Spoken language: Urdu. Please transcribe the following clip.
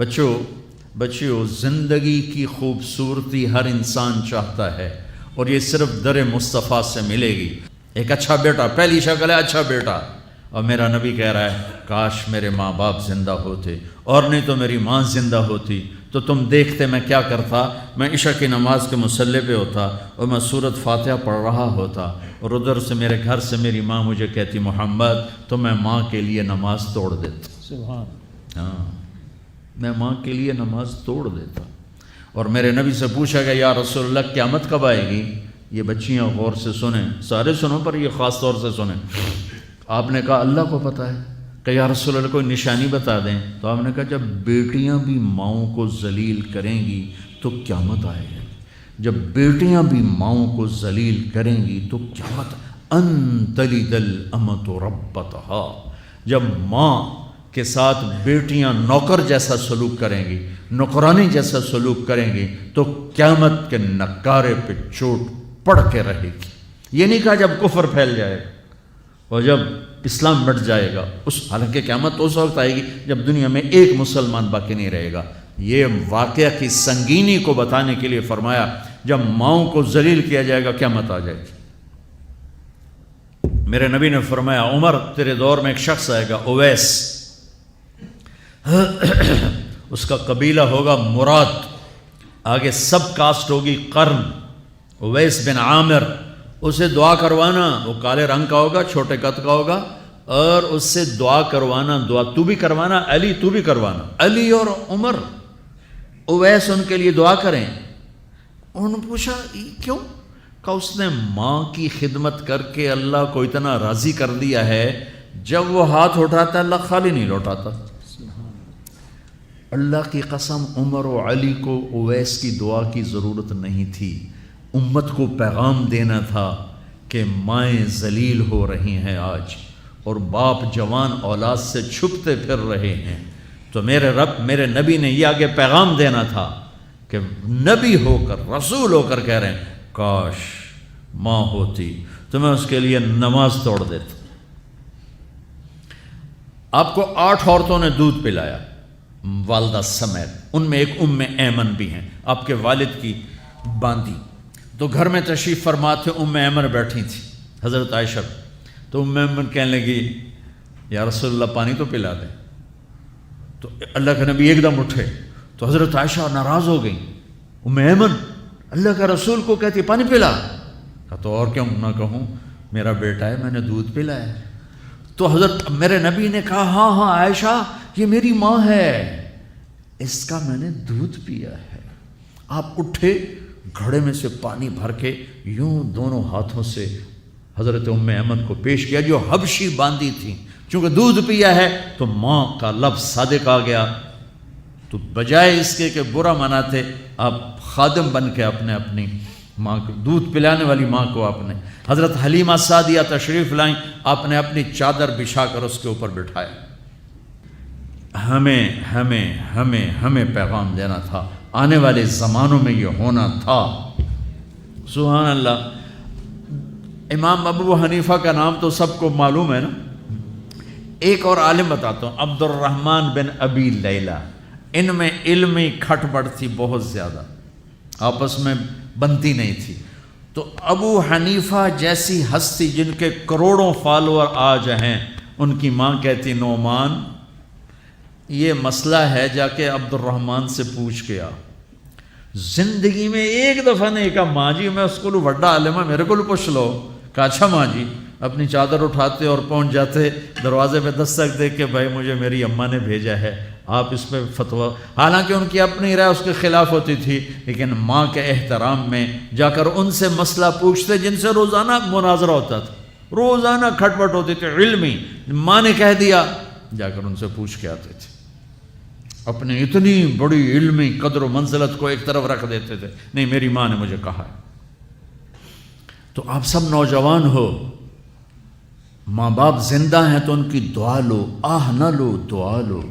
بچوں زندگی کی خوبصورتی ہر انسان چاہتا ہے، اور یہ صرف در مصطفیٰ سے ملے گی۔ ایک اچھا بیٹا، پہلی شکل ہے اچھا بیٹا، اور میرا نبی کہہ رہا ہے کاش میرے ماں باپ زندہ ہوتے، اور نہیں تو میری ماں زندہ ہوتی تو تم دیکھتے میں کیا کرتا۔ میں عشاء کی نماز کے مصلی پہ ہوتا اور میں سورۃ فاتحہ پڑھ رہا ہوتا، اور ادھر سے میرے گھر سے میری ماں مجھے کہتی محمد، تو میں ماں کے لیے نماز توڑ دیتا۔ سبحان۔ ہاں، میں ماں کے لیے نماز توڑ دیتا۔ اور میرے نبی سے پوچھا گیا یا رسول اللہ قیامت کب آئے گی؟ یہ بچیاں غور سے سنیں، سارے سنو پر یہ خاص طور سے سنیں۔ آپ نے کہا اللہ کو پتہ ہے، کہ یا رسول اللہ کوئی نشانی بتا دیں۔ تو آپ نے کہا جب بیٹیاں بھی ماؤں کو ذلیل کریں گی تو قیامت آئے گی۔ جب بیٹیاں بھی ماؤں کو ذلیل کریں گی تو قیامت، ان تلد الامۃ ربتہا، جب ماں کے ساتھ بیٹیاں نوکر جیسا سلوک کریں گی، نوکرانی جیسا سلوک کریں گی تو قیامت کے نکارے پہ چوٹ پڑ کے رہے گی۔ یہ نہیں کہا جب کفر پھیل جائے گا اور جب اسلام مٹ جائے گا، حالانکہ قیامت تو اس وقت آئے گی جب دنیا میں ایک مسلمان باقی نہیں رہے گا۔ یہ واقعہ کی سنگینی کو بتانے کے لیے فرمایا جب ماؤں کو ذلیل کیا جائے گا قیامت آ جائے گی۔ میرے نبی نے فرمایا عمر تیرے دور میں ایک شخص آئے گا اویس، اس کا قبیلہ ہوگا مراد، آگے سب کاسٹ ہوگی قرن، اویس بن عامر، اسے دعا کروانا، وہ کالے رنگ کا ہوگا، چھوٹے قد کا ہوگا، اور اس سے دعا کروانا، دعا تو بھی کروانا، علی تو بھی کروانا، علی اور عمر، اویس ان کے لیے دعا کریں۔ انہوں نے پوچھا کیوں؟ کہ اس نے ماں کی خدمت کر کے اللہ کو اتنا راضی کر دیا ہے، جب وہ ہاتھ اٹھاتا اللہ خالی نہیں لوٹاتا۔ اللہ کی قسم عمر و علی کو اویس کی دعا کی ضرورت نہیں تھی، امت کو پیغام دینا تھا کہ مائیں ذلیل ہو رہی ہیں آج، اور باپ جوان اولاد سے چھپتے پھر رہے ہیں، تو میرے رب میرے نبی نے یہ آگے پیغام دینا تھا کہ نبی ہو کر رسول ہو کر کہہ رہے ہیں کاش ماں ہوتی تو میں اس کے لیے نماز توڑ دیتا۔ آپ کو 8 عورتوں نے دودھ پلایا والدہ سمیت، ان میں ایک ایمن بھی ہیں، آپ کے والد کی باندی۔ تو گھر میں تشریف فرما تھے، ایمن بیٹھی تھی حضرت عائشہ، تو ایمن کہنے لگی یا رسول اللہ پانی تو پلا دیں۔ تو اللہ کے نبی ایک دم اٹھے، تو حضرت عائشہ ناراض ہو گئی، ایمن اللہ کا رسول کو کہتی پانی پلا، کہا تو اور کیوں نہ کہوں، میرا بیٹا ہے میں نے دودھ پلایا ہے۔ تو حضرت میرے نبی نے کہا ہاں ہاں عائشہ یہ میری ماں ہے، اس کا میں نے دودھ پیا ہے۔ آپ اٹھے، گھڑے میں سے پانی بھر کے یوں دونوں ہاتھوں سے حضرت ایمن کو پیش کیا جو حبشی باندی تھی، چونکہ دودھ پیا ہے تو ماں کا لفظ صادق آ گیا، تو بجائے اس کے کہ برا مناتے آپ خادم بن کے اپنی ماں کو دودھ پلانے والی ماں کو آپ نے، حضرت حلیمہ سعدیہ تشریف لائیں، آپ نے اپنی چادر بچھا کر اس کے اوپر بٹھایا۔ ہمیں پیغام دینا تھا، آنے والے زمانوں میں یہ ہونا تھا۔ سبحان اللہ۔ امام ابو حنیفہ کا نام تو سب کو معلوم ہے نا، ایک اور عالم بتاتا ہوں، عبد الرحمن بن ابی لیلہ، ان میں علمی کھٹ پٹ تھی بہت زیادہ، آپس میں بنتی نہیں تھی۔ تو ابو حنیفہ جیسی ہستی جن کے کروڑوں فالوور آج ہیں، ان کی ماں کہتی نعمان یہ مسئلہ ہے جا کے عبد الرحمن سے پوچھ کے آ۔ زندگی میں ایک دفعہ نہیں کہا ماں جی میں اس کو وڈا عالم ہے میرے کو پوچھ لو، کہا اچھا ماں جی، اپنی چادر اٹھاتے اور پہنچ جاتے، دروازے پہ دستک دے کے بھائی مجھے میری اماں نے بھیجا ہے، آپ اس پہ فتویٰ، حالانکہ ان کی اپنی رائے اس کے خلاف ہوتی تھی، لیکن ماں کے احترام میں جا کر ان سے مسئلہ پوچھتے جن سے روزانہ مناظرہ ہوتا تھا، روزانہ کھٹ پٹ ہوتی تھی علمی، ماں نے کہہ دیا جا کر ان سے پوچھ کے آتے تھے، اپنی اتنی بڑی علمی قدر و منزلت کو ایک طرف رکھ دیتے تھے، نہیں میری ماں نے مجھے کہا ہے۔ تو آپ سب نوجوان ہو، ماں باپ زندہ ہیں تو ان کی دعا لو، آہ نہ لو، دعا لو۔